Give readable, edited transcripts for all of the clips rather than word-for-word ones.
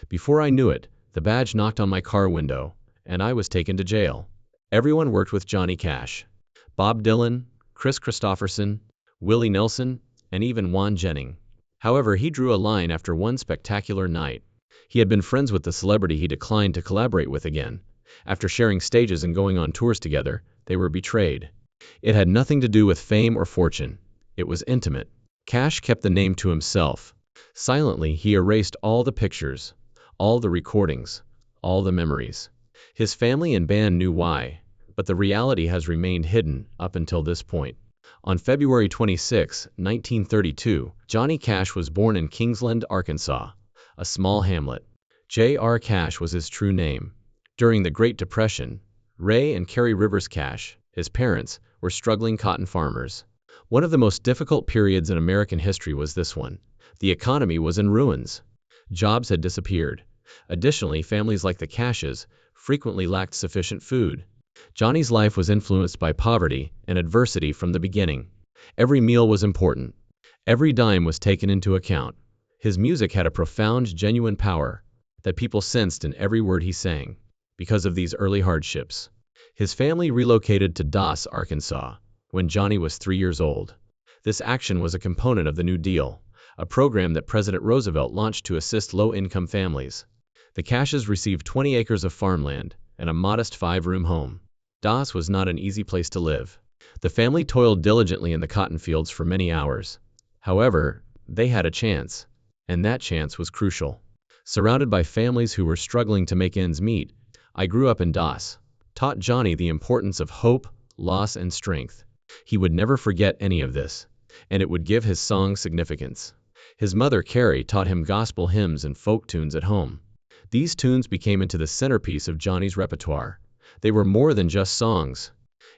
Before I knew it, the badge knocked on my car window, and I was taken to jail. Everyone worked with Johnny Cash. Bob Dylan, Chris Christopherson, Willie Nelson, and even Juan Jennings. However, he drew a line after one spectacular night. He had been friends with the celebrity he declined to collaborate with again. After sharing stages and going on tours together, they were betrayed. It had nothing to do with fame or fortune. It was intimate. Cash kept the name to himself. Silently, he erased all the pictures, all the recordings, all the memories. His family and band knew why, but the reality has remained hidden up until this point. On February 26, 1932, Johnny Cash was born in Kingsland, Arkansas, a small hamlet. J.R. Cash was his true name. During the Great Depression, Ray and Carrie Rivers Cash, his parents, were struggling cotton farmers. One of the most difficult periods in American history was this one. The economy was in ruins. Jobs had disappeared. Additionally, families like the Cashes frequently lacked sufficient food. Johnny's life was influenced by poverty and adversity from the beginning. Every meal was important. Every dime was taken into account. His music had a profound, genuine power that people sensed in every word he sang. Because of these early hardships, his family relocated to Doss, Arkansas, when Johnny was 3 years old. This action was a component of the New Deal, a program that President Roosevelt launched to assist low-income families. The Cashes received 20 acres of farmland and a modest 5-room home. Doss was not an easy place to live. The family toiled diligently in the cotton fields for many hours. However, they had a chance, and that chance was crucial. Surrounded by families who were struggling to make ends meet, I grew up in Doss, taught Johnny the importance of hope, loss, and strength. He would never forget any of this, and it would give his song significance. His mother, Carrie, taught him gospel hymns and folk tunes at home. These tunes became into the centerpiece of Johnny's repertoire. They were more than just songs.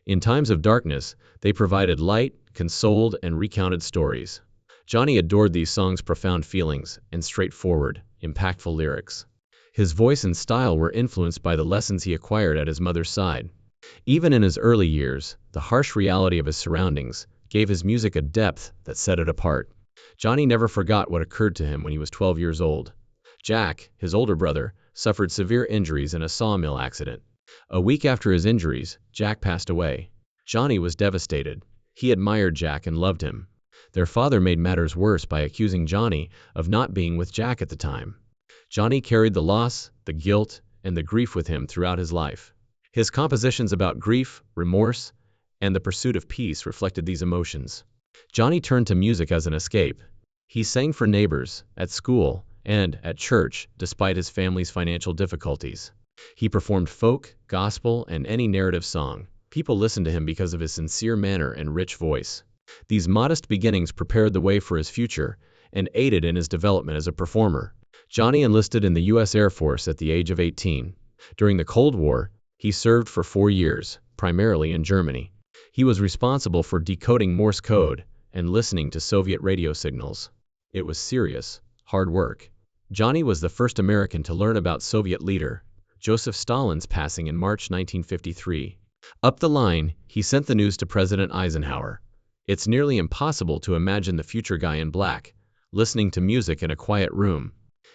In times of darkness, they provided light, consoled, and recounted stories. Johnny adored these songs' profound feelings and straightforward, impactful lyrics. His voice and style were influenced by the lessons he acquired at his mother's side. Even in his early years, the harsh reality of his surroundings gave his music a depth that set it apart. Johnny never forgot what occurred to him when he was 12 years old. Jack, his older brother, suffered severe injuries in a sawmill accident. A week after his injuries, Jack passed away. Johnny was devastated. He admired Jack and loved him. Their father made matters worse by accusing Johnny of not being with Jack at the time. Johnny carried the loss, the guilt, and the grief with him throughout his life. His compositions about grief, remorse, and the pursuit of peace reflected these emotions. Johnny turned to music as an escape. He sang for neighbors, at school, and at church, despite his family's financial difficulties. He performed folk, gospel, and any narrative song. People listened to him because of his sincere manner and rich voice. These modest beginnings prepared the way for his future and aided in his development as a performer. Johnny enlisted in the U.S. Air Force at the age of 18. During the Cold War, he served for 4 years, primarily in Germany. He was responsible for decoding Morse code and listening to Soviet radio signals. It was serious, hard work. Johnny was the first American to learn about Soviet leader Joseph Stalin's passing in March 1953. Up the line, he sent the news to President Eisenhower. It's nearly impossible to imagine the future guy in black, listening to music in a quiet room,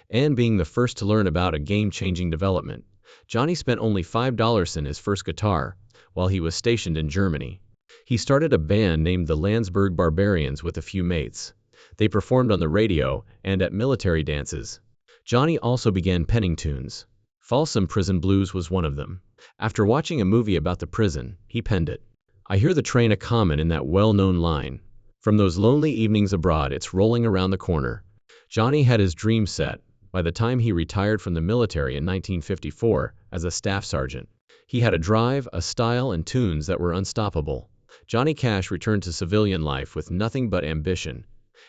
and being the first to learn about a game-changing development. Johnny spent only $5 in his first guitar while he was stationed in Germany. He started a band named the Landsberg Barbarians with a few mates. They performed on the radio and at military dances. Johnny also began penning tunes. Folsom Prison Blues was one of them. After watching a movie about the prison, he penned it. I hear the train a comin' in that well-known line. From those lonely evenings abroad, it's rolling around the corner. Johnny had his dream set by the time he retired from the military in 1954 as a staff sergeant. He had a drive, a style, and tunes that were unstoppable. Johnny Cash returned to civilian life with nothing but ambition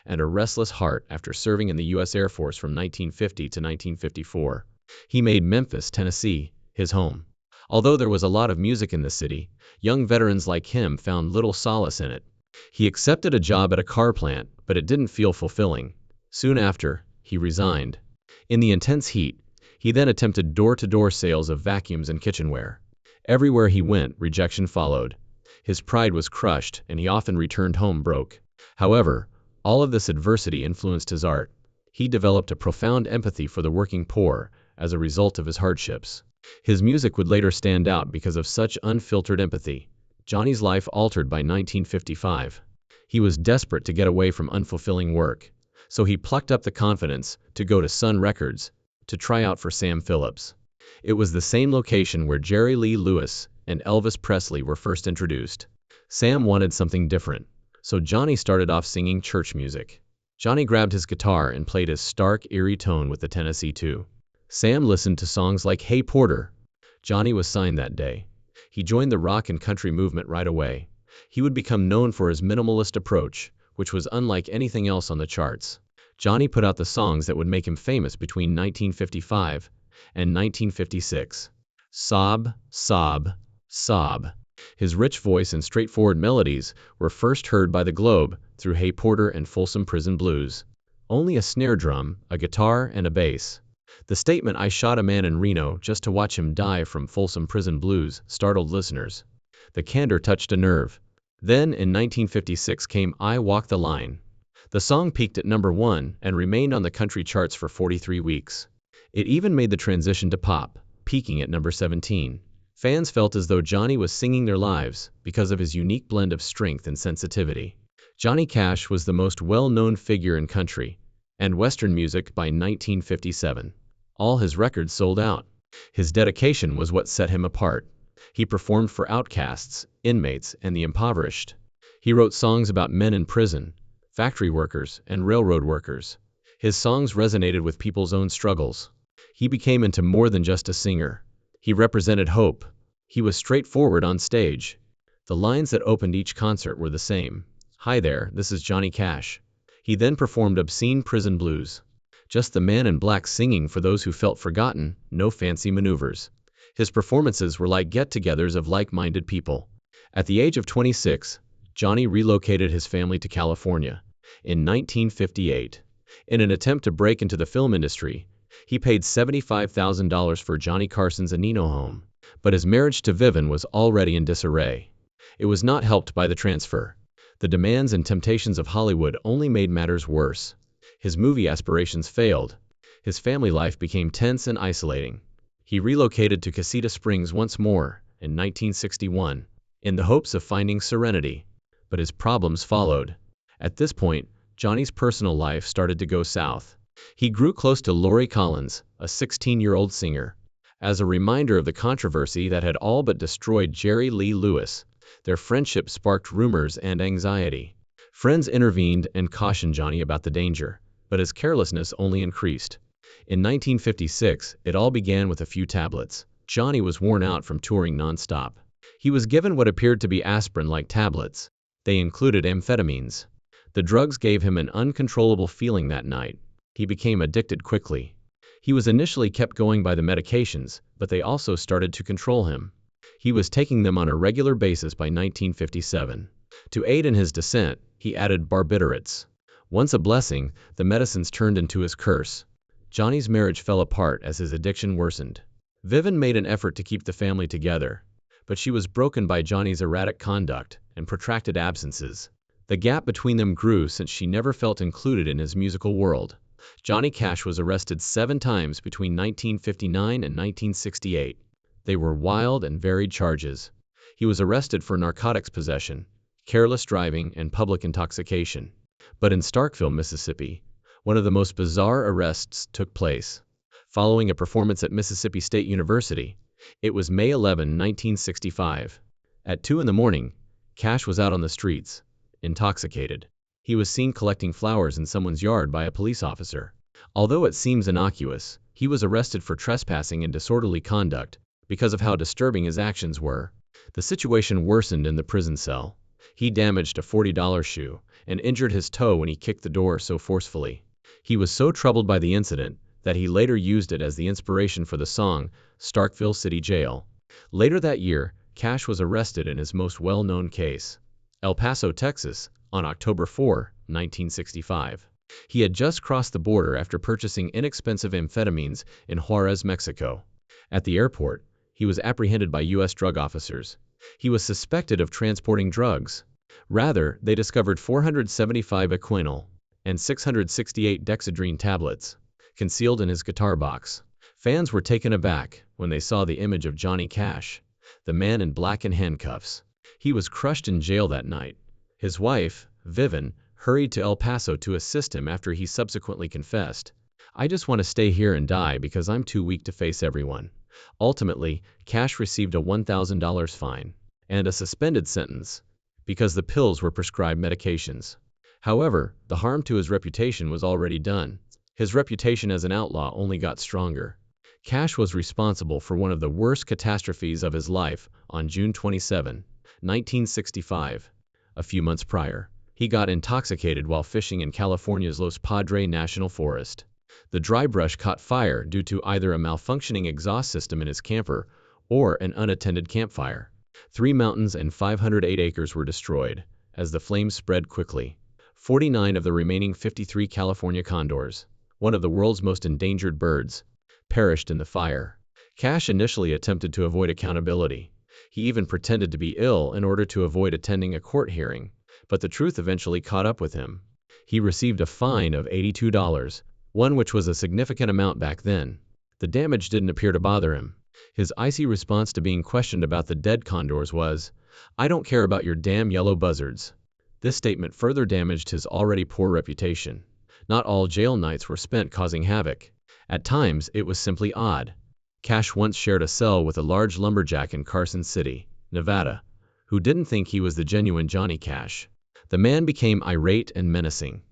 and a restless heart after serving in the U.S. Air Force from 1950 to 1954. He made Memphis, Tennessee, his home. Although there was a lot of music in the city, young veterans like him found little solace in it. He accepted a job at a car plant, but it didn't feel fulfilling. Soon after, he resigned. In the intense heat, he then attempted door-to-door sales of vacuums and kitchenware. Everywhere he went, rejection followed. His pride was crushed, and he often returned home broke. However, all of this adversity influenced his art. He developed a profound empathy for the working poor as a result of his hardships. His music would later stand out because of such unfiltered empathy. Johnny's life altered by 1955. He was desperate to get away from unfulfilling work, so he plucked up the confidence to go to Sun Records to try out for Sam Phillips. It was the same location where Jerry Lee Lewis and Elvis Presley were first introduced. Sam wanted something different, so Johnny started off singing church music. Johnny grabbed his guitar and played his stark, eerie tone with the Tennessee 2. Sam listened to songs like Hey Porter. Johnny was signed that day. He joined the rock and country movement right away. He would become known for his minimalist approach, which was unlike anything else on the charts. Johnny put out the songs that would make him famous between 1955 and 1956. Sob, Sob, Sob. His rich voice and straightforward melodies were first heard by the Globe through Hey Porter and Folsom Prison Blues. Only a snare drum, a guitar, and a bass. The statement "I shot a man in Reno just to watch him die" from Folsom Prison Blues startled listeners. The candor touched a nerve. Then, in 1956 came I Walk the Line. The song peaked at number 1 and remained on the country charts for 43 weeks. It even made the transition to pop, peaking at number 17. Fans felt as though Johnny was singing their lives because of his unique blend of strength and sensitivity. Johnny Cash was the most well-known figure in country and Western music by 1957. All his records sold out. His dedication was what set him apart. He performed for outcasts, inmates, and the impoverished. He wrote songs about men in prison, factory workers, and railroad workers. His songs resonated with people's own struggles. He became into more than just a singer. He represented hope. He was straightforward on stage. The lines that opened each concert were the same. Hi there, this is Johnny Cash. He then performed obscene prison blues. Just the man in black singing for those who felt forgotten, no fancy maneuvers. His performances were like get-togethers of like-minded people. At the age of 26, Johnny relocated his family to California. In 1958, in an attempt to break into the film industry, he paid $75,000 for Johnny Carson's Anino home, but his marriage to Vivian was already in disarray. It was not helped by the transfer. The demands and temptations of Hollywood only made matters worse. His movie aspirations failed. His family life became tense and isolating. He relocated to Casita Springs once more, in 1961, in the hopes of finding serenity. But his problems followed. At this point, Johnny's personal life started to go south. He grew close to Lori Collins, a 16-year-old singer. As a reminder of the controversy that had all but destroyed Jerry Lee Lewis, their friendship sparked rumors and anxiety. Friends intervened and cautioned Johnny about the danger, but his carelessness only increased. In 1956, it all began with a few tablets. Johnny was worn out from touring nonstop. He was given what appeared to be aspirin-like tablets. They included amphetamines. The drugs gave him an uncontrollable feeling that night. He became addicted quickly. He was initially kept going by the medications, but they also started to control him. He was taking them on a regular basis by 1957. To aid in his descent, he added barbiturates. Once a blessing, the medicines turned into his curse. Johnny's marriage fell apart as his addiction worsened. Vivian made an effort to keep the family together, but she was broken by Johnny's erratic conduct and protracted absences. The gap between them grew since she never felt included in his musical world. Johnny Cash was arrested 7 times between 1959 and 1968. They were wild and varied charges. He was arrested for narcotics possession, careless driving, and public intoxication. But in Starkville, Mississippi, one of the most bizarre arrests took place. Following a performance at Mississippi State University, it was May 11, 1965. At 2 in the morning, Cash was out on the streets, intoxicated. He was seen collecting flowers in someone's yard by a police officer. Although it seems innocuous, he was arrested for trespassing and disorderly conduct because of how disturbing his actions were. The situation worsened in the prison cell. He damaged a $40 shoe and injured his toe when he kicked the door so forcefully. He was so troubled by the incident that he later used it as the inspiration for the song Starkville City Jail. Later that year, Cash was arrested in his most well-known case, El Paso, Texas, on October 4, 1965. He had just crossed the border after purchasing inexpensive amphetamines in Juarez, Mexico. At the airport, he was apprehended by U.S. drug officers. He was suspected of transporting drugs. Rather, they discovered 475 Equinol, and 668 dexedrine tablets, concealed in his guitar box. Fans were taken aback when they saw the image of Johnny Cash, the man in black and handcuffs. He was crushed in jail that night. His wife, Vivian, hurried to El Paso to assist him after he subsequently confessed, "I just want to stay here and die because I'm too weak to face everyone." Ultimately, Cash received a $1,000 fine and a suspended sentence because the pills were prescribed medications. However, the harm to his reputation was already done. His reputation as an outlaw only got stronger. Cash was responsible for one of the worst catastrophes of his life on June 27, 1965. A few months prior, he got intoxicated while fishing in California's Los Padres National Forest. The dry brush caught fire due to either a malfunctioning exhaust system in his camper or an unattended campfire. 3 mountains and 508 acres were destroyed as the flames spread quickly. 49 of the remaining 53 California condors, one of the world's most endangered birds, perished in the fire. Cash initially attempted to avoid accountability. He even pretended to be ill in order to avoid attending a court hearing, but the truth eventually caught up with him. He received a fine of $82, one which was a significant amount back then. The damage didn't appear to bother him. His icy response to being questioned about the dead condors was, "I don't care about your damn yellow buzzards." This statement further damaged his already poor reputation. Not all jail nights were spent causing havoc. At times, it was simply odd. Cash once shared a cell with a large lumberjack in Carson City, Nevada, who didn't think he was the genuine Johnny Cash. The man became irate and menacing.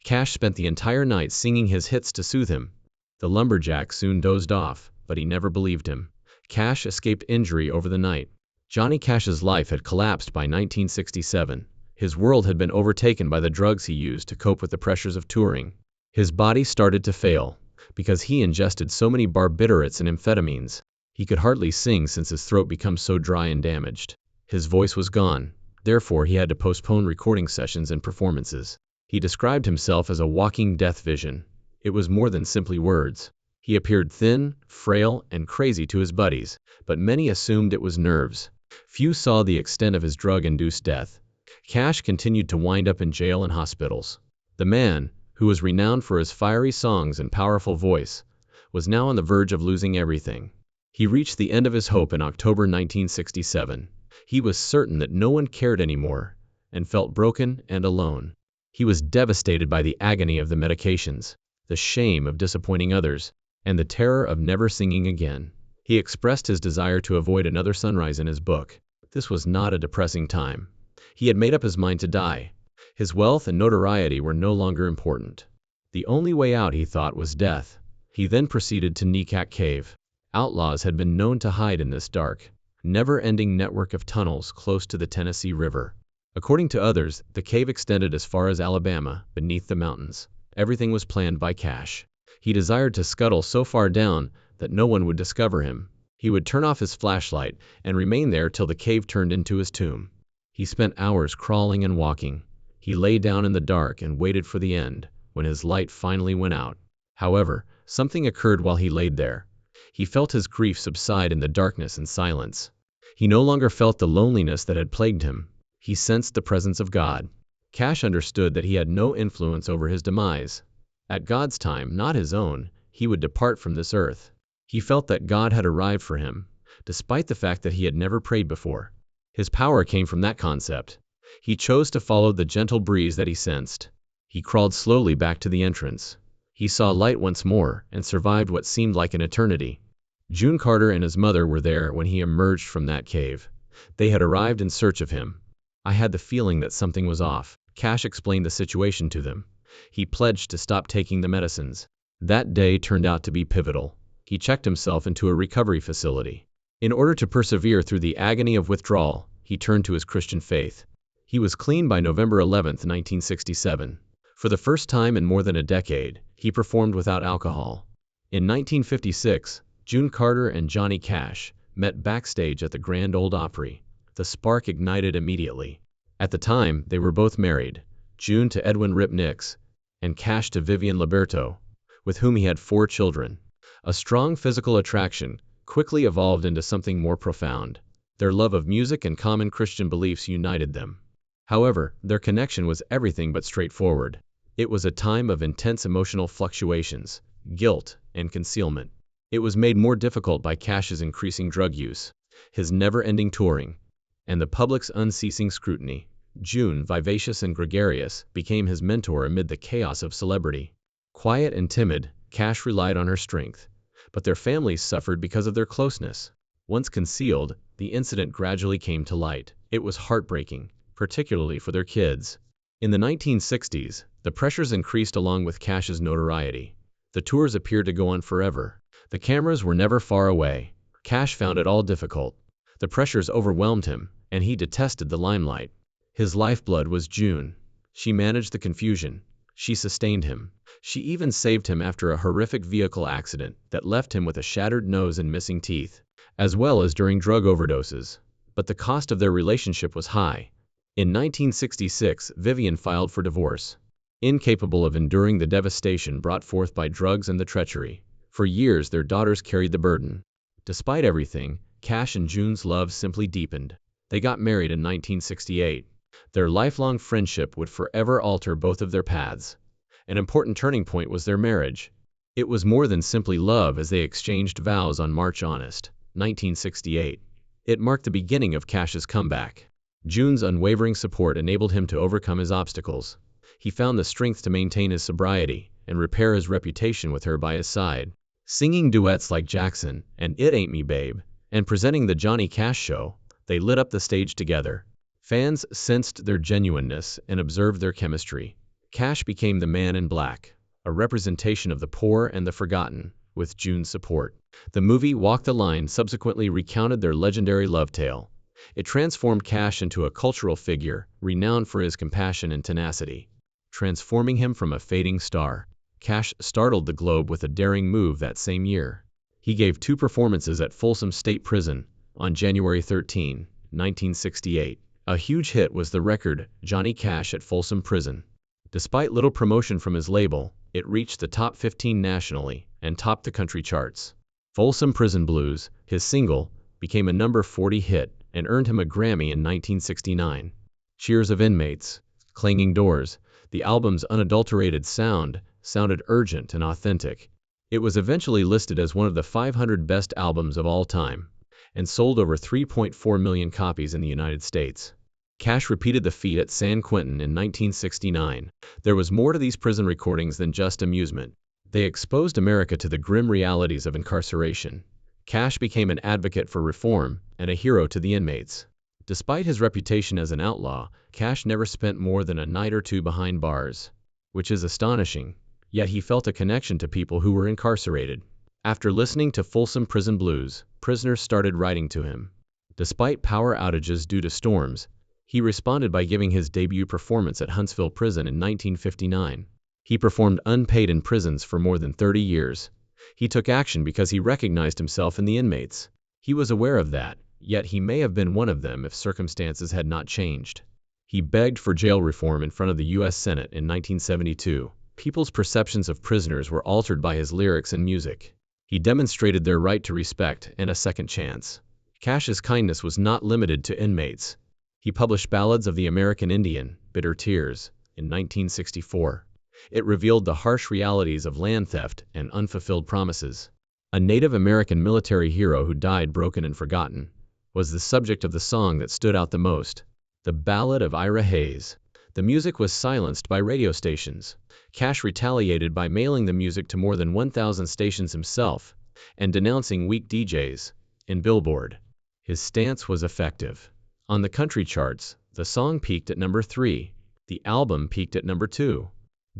Cash spent the entire night singing his hits to soothe him. The lumberjack soon dozed off, but he never believed him. Cash escaped injury over the night. Johnny Cash's life had collapsed by 1967. His world had been overtaken by the drugs he used to cope with the pressures of touring. His body started to fail because he ingested so many barbiturates and amphetamines. He could hardly sing since his throat became so dry and damaged. His voice was gone, therefore he had to postpone recording sessions and performances. He described himself as a walking death vision. It was more than simply words. He appeared thin, frail, and crazy to his buddies, but many assumed it was nerves. Few saw the extent of his drug-induced death. Cash continued to wind up in jail and hospitals. The man, who was renowned for his fiery songs and powerful voice, was now on the verge of losing everything. He reached the end of his hope in October 1967. He was certain that no one cared anymore, and felt broken and alone. He was devastated by the agony of the medications, the shame of disappointing others, and the terror of never singing again. He expressed his desire to avoid another sunrise in his book. This was not a depressing time. He had made up his mind to die. His wealth and notoriety were no longer important. The only way out, he thought, was death. He then proceeded to Nekak Cave. Outlaws had been known to hide in this dark, never-ending network of tunnels close to the Tennessee River. According to others, the cave extended as far as Alabama, beneath the mountains. Everything was planned by Cash. He desired to scuttle so far down that no one would discover him. He would turn off his flashlight and remain there till the cave turned into his tomb. He spent hours crawling and walking. He lay down in the dark and waited for the end, when his light finally went out. However, something occurred while he laid there. He felt his grief subside in the darkness and silence. He no longer felt the loneliness that had plagued him. He sensed the presence of God. Cash understood that he had no influence over his demise. At God's time, not his own, he would depart from this earth. He felt that God had arrived for him, despite the fact that he had never prayed before. His power came from that concept. He chose to follow the gentle breeze that he sensed. He crawled slowly back to the entrance. He saw light once more and survived what seemed like an eternity. June Carter and his mother were there when he emerged from that cave. They had arrived in search of him. "I had the feeling that something was off." Cash explained the situation to them. He pledged to stop taking the medicines. That day turned out to be pivotal. He checked himself into a recovery facility. In order to persevere through the agony of withdrawal, he turned to his Christian faith. He was clean by November 11, 1967. For the first time in more than a decade, he performed without alcohol. In 1956, June Carter and Johnny Cash met backstage at the Grand Ole Opry. The spark ignited immediately. At the time, they were both married, June to Edwin Rip Nix, and Cash to Vivian Liberto, with whom he had 4 children. A strong physical attraction quickly evolved into something more profound. Their love of music and common Christian beliefs united them. However, their connection was everything but straightforward. It was a time of intense emotional fluctuations, guilt, and concealment. It was made more difficult by Cash's increasing drug use, his never-ending touring, and the public's unceasing scrutiny. June, vivacious and gregarious, became his mentor amid the chaos of celebrity. Quiet and timid, Cash relied on her strength, but their families suffered because of their closeness. Once concealed, the incident gradually came to light. It was heartbreaking, particularly for their kids. In the 1960s, the pressures increased along with Cash's notoriety. The tours appeared to go on forever. The cameras were never far away. Cash found it all difficult. The pressures overwhelmed him, and he detested the limelight. His lifeblood was June. She managed the confusion. She sustained him. She even saved him after a horrific vehicle accident that left him with a shattered nose and missing teeth, as well as during drug overdoses. But the cost of their relationship was high. In 1966, Vivian filed for divorce, incapable of enduring the devastation brought forth by drugs and the treachery. For years, their daughters carried the burden. Despite everything, Cash and June's love simply deepened. They got married in 1968. Their lifelong friendship would forever alter both of their paths. An important turning point was their marriage. It was more than simply love as they exchanged vows on March Honest, 1968. It marked the beginning of Cash's comeback. June's unwavering support enabled him to overcome his obstacles. He found the strength to maintain his sobriety and repair his reputation with her by his side. Singing duets like Jackson and It Ain't Me Babe, and presenting the Johnny Cash Show, they lit up the stage together. Fans sensed their genuineness and observed their chemistry. Cash became the man in black, a representation of the poor and the forgotten, with June's support. The movie Walk the Line subsequently recounted their legendary love tale. It transformed Cash into a cultural figure, renowned for his compassion and tenacity. Transforming him from a fading star, Cash startled the globe with a daring move that same year. He gave 2 performances at Folsom State Prison on January 13, 1968. A huge hit was the record, Johnny Cash at Folsom Prison. Despite little promotion from his label, it reached the top 15 nationally and topped the country charts. Folsom Prison Blues, his single, became a number 40 hit and earned him a Grammy in 1969. Cheers of Inmates, Clanging Doors, the album's unadulterated sound, sounded urgent and authentic. It was eventually listed as one of the 500 best albums of all time, and sold over 3.4 million copies in the United States. Cash repeated the feat at San Quentin in 1969. There was more to these prison recordings than just amusement. They exposed America to the grim realities of incarceration. Cash became an advocate for reform and a hero to the inmates. Despite his reputation as an outlaw, Cash never spent more than a night or two behind bars, which is astonishing, yet he felt a connection to people who were incarcerated. After listening to Folsom Prison Blues, prisoners started writing to him. Despite power outages due to storms, he responded by giving his debut performance at Huntsville Prison in 1959. He performed unpaid in prisons for more than 30 years. He took action because he recognized himself in the inmates. He was aware of that, yet he may have been one of them if circumstances had not changed. He begged for jail reform in front of the U.S. Senate in 1972. People's perceptions of prisoners were altered by his lyrics and music. He demonstrated their right to respect and a second chance. Cash's kindness was not limited to inmates. He published Ballads of the American Indian, Bitter Tears, in 1964. It revealed the harsh realities of land theft and unfulfilled promises. A Native American military hero who died broken and forgotten was the subject of the song that stood out the most, The Ballad of Ira Hayes. The music was silenced by radio stations. Cash retaliated by mailing the music to more than 1,000 stations himself and denouncing weak DJs in Billboard. His stance was effective. On the country charts, the song peaked at number 3. The album peaked at number 2.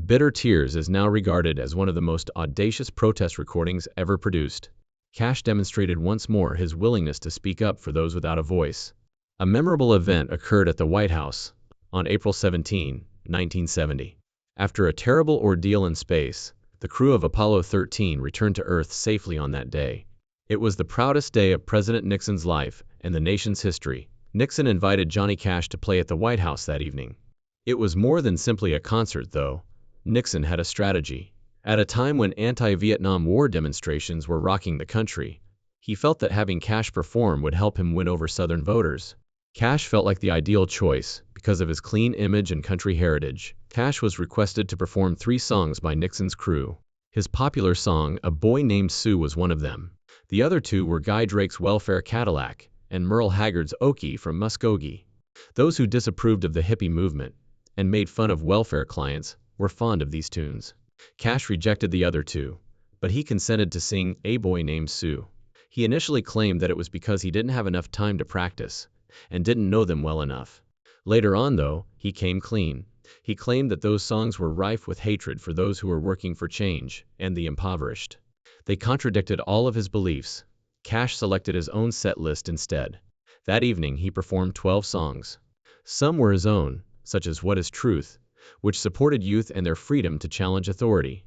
Bitter Tears is now regarded as one of the most audacious protest recordings ever produced. Cash demonstrated once more his willingness to speak up for those without a voice. A memorable event occurred at the White House on April 17, 1970. After a terrible ordeal in space, the crew of Apollo 13 returned to Earth safely on that day. It was the proudest day of President Nixon's life and the nation's history. Nixon invited Johnny Cash to play at the White House that evening. It was more than simply a concert, though. Nixon had a strategy. At a time when anti-Vietnam War demonstrations were rocking the country, he felt that having Cash perform would help him win over Southern voters. Cash felt like the ideal choice because of his clean image and country heritage. Cash was requested to perform 3 songs by Nixon's crew. His popular song, A Boy Named Sue, was one of them. The other 2 were Guy Drake's Welfare Cadillac and Merle Haggard's Okie from Muskogee. Those who disapproved of the hippie movement and made fun of welfare clients were fond of these tunes. Cash rejected the other 2, but he consented to sing A Boy Named Sue. He initially claimed that it was because he didn't have enough time to practice and didn't know them well enough. Later on, though, he came clean. He claimed that those songs were rife with hatred for those who were working for change and the impoverished. They contradicted all of his beliefs. Cash selected his own set list instead. That evening, he performed 12 songs. Some were his own, such as What is Truth, which supported youth and their freedom to challenge authority.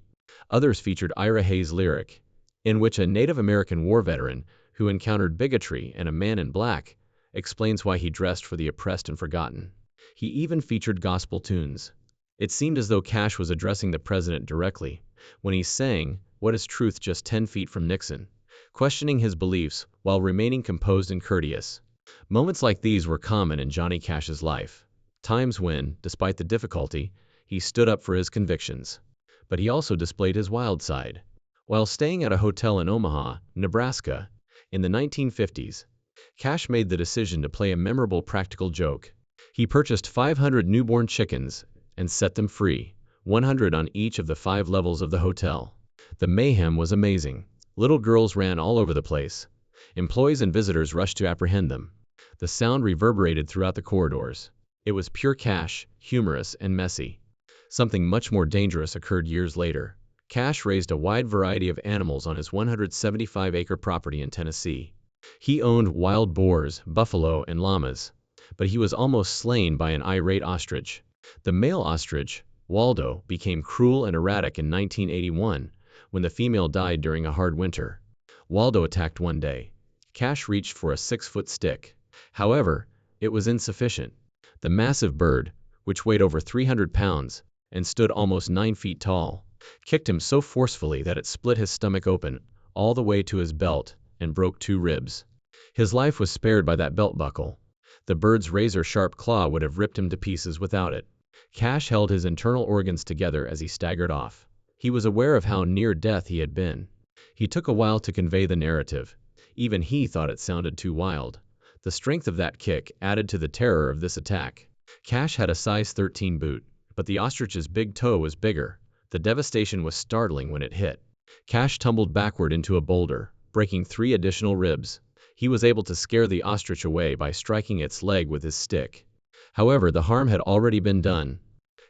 Others featured Ira Hayes' lyric, in which a Native American war veteran who encountered bigotry and a man in black explains why he dressed for the oppressed and forgotten. He even featured gospel tunes. It seemed as though Cash was addressing the president directly when he sang What is Truth just 10 feet from Nixon, questioning his beliefs while remaining composed and courteous. Moments like these were common in Johnny Cash's life. Times when, despite the difficulty, he stood up for his convictions. But he also displayed his wild side. While staying at a hotel in Omaha, Nebraska, in the 1950s, Cash made the decision to play a memorable practical joke. He purchased 500 newborn chickens and set them free, 100 on each of the 5 levels of the hotel. The mayhem was amazing. Little girls ran all over the place. Employees and visitors rushed to apprehend them. The sound reverberated throughout the corridors. It was pure Cash, humorous and messy. Something much more dangerous occurred years later. Cash raised a wide variety of animals on his 175-acre property in Tennessee. He owned wild boars, buffalo, and llamas, but he was almost slain by an irate ostrich. The male ostrich, Waldo, became cruel and erratic in 1981 when the female died during a hard winter. Waldo attacked one day. Cash reached for a 6-foot stick. However, it was insufficient. The massive bird, which weighed over 300 pounds and stood almost 9 feet tall, kicked him so forcefully that it split his stomach open all the way to his belt and broke 2 ribs. His life was spared by that belt buckle. The bird's razor-sharp claw would have ripped him to pieces without it. Cash held his internal organs together as he staggered off. He was aware of how near death he had been. He took a while to convey the narrative. Even he thought it sounded too wild. The strength of that kick added to the terror of this attack. Cash had a size 13 boot, but the ostrich's big toe was bigger. The devastation was startling when it hit. Cash tumbled backward into a boulder, breaking 3 additional ribs. He was able to scare the ostrich away by striking its leg with his stick. However, the harm had already been done.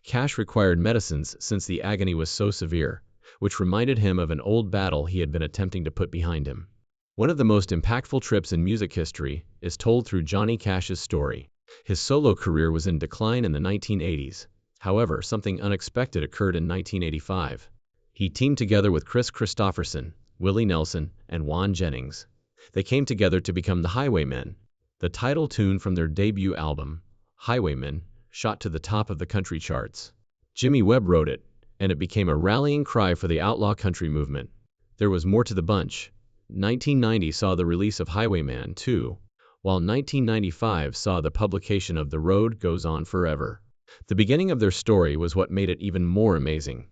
Cash required medicines since the agony was so severe, which reminded him of an old battle he had been attempting to put behind him. One of the most impactful trips in music history is told through Johnny Cash's story. His solo career was in decline in the 1980s. However, something unexpected occurred in 1985. He teamed together with Kris Kristofferson, Willie Nelson, and Juan Jennings. They came together to become the Highwaymen. The title tune from their debut album, Highwaymen, shot to the top of the country charts. Jimmy Webb wrote it, and it became a rallying cry for the outlaw country movement. There was more to the bunch. 1990 saw the release of Highwayman 2, while 1995 saw the publication of The Road Goes On Forever. The beginning of their story was what made it even more amazing.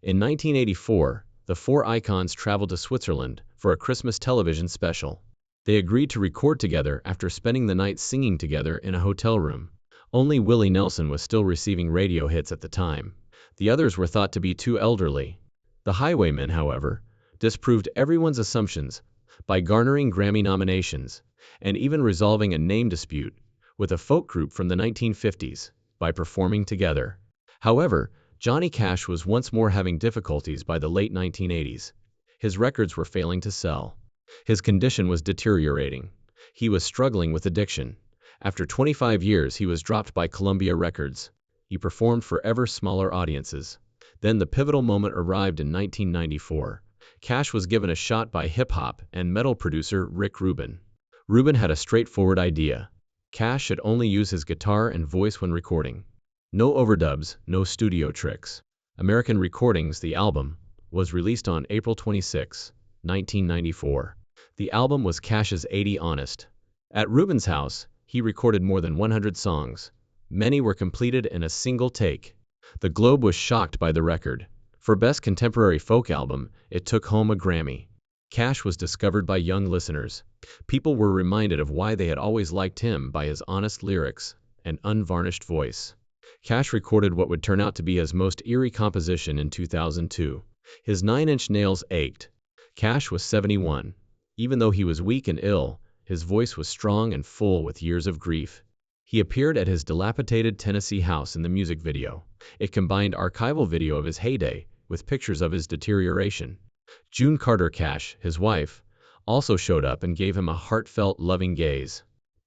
In 1984, the 4 icons traveled to Switzerland for a Christmas television special. They agreed to record together after spending the night singing together in a hotel room. Only Willie Nelson was still receiving radio hits at the time. The others were thought to be too elderly. The Highwaymen, however, disproved everyone's assumptions by garnering Grammy nominations and even resolving a name dispute with a folk group from the 1950s by performing together. However, Johnny Cash was once more having difficulties by the late 1980s. His records were failing to sell. His condition was deteriorating. He was struggling with addiction. After 25 years, he was dropped by Columbia Records. He performed for ever smaller audiences. Then the pivotal moment arrived in 1994. Cash was given a shot by hip-hop and metal producer Rick Rubin. Rubin had a straightforward idea. Cash should only use his guitar and voice when recording. No overdubs, no studio tricks. American Recordings, the album, was released on April 26, 1994. The album was Cash's 80 Honest. At Rubin's house, He recorded more than 100 songs. Many were completed in a single take. The Globe was shocked by the record. For Best Contemporary Folk Album, it took home a Grammy. Cash was discovered by young listeners. People were reminded of why they had always liked him by his honest lyrics and unvarnished voice. Cash recorded what would turn out to be his most eerie composition in 2002. His 9-Inch Nails ached. Cash was 71. Even though he was weak and ill, his voice was strong and full with years of grief. He appeared at his dilapidated Tennessee house in the music video. It combined archival video of his heyday with pictures of his deterioration. June Carter Cash, his wife, also showed up and gave him a heartfelt, loving gaze.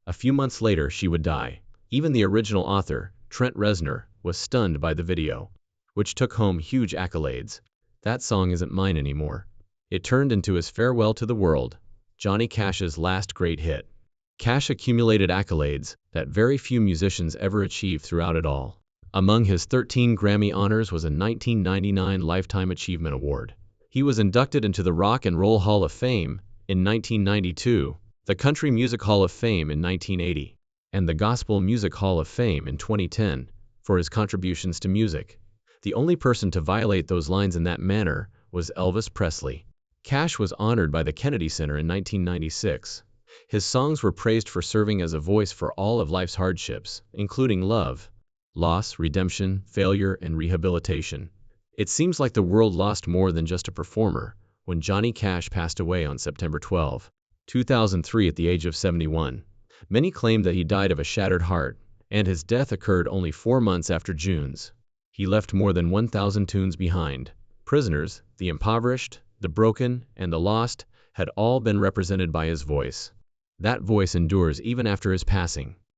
A few months later, she would die. Even the original author, Trent Reznor, was stunned by the video, which took home huge accolades. That song isn't mine anymore. It turned into his farewell to the world, Johnny Cash's last great hit. Cash accumulated accolades that very few musicians ever achieved throughout it all. Among his 13 Grammy honors was a 1999 Lifetime Achievement Award. He was inducted into the Rock and Roll Hall of Fame in 1992, the Country Music Hall of Fame in 1980, and the Gospel Music Hall of Fame in 2010 for his contributions to music. The only person to violate those lines in that manner was Elvis Presley. Cash was honored by the Kennedy Center in 1996. His songs were praised for serving as a voice for all of life's hardships, including love, loss, redemption, failure, and rehabilitation. It seems like the world lost more than just a performer when Johnny Cash passed away on September 12, 2003 at the age of 71. Many claim that he died of a shattered heart, and his death occurred only 4 months after June's. He left more than 1,000 tunes behind. Prisoners, the impoverished, the broken, and the lost had all been represented by his voice. That voice endures even after his passing.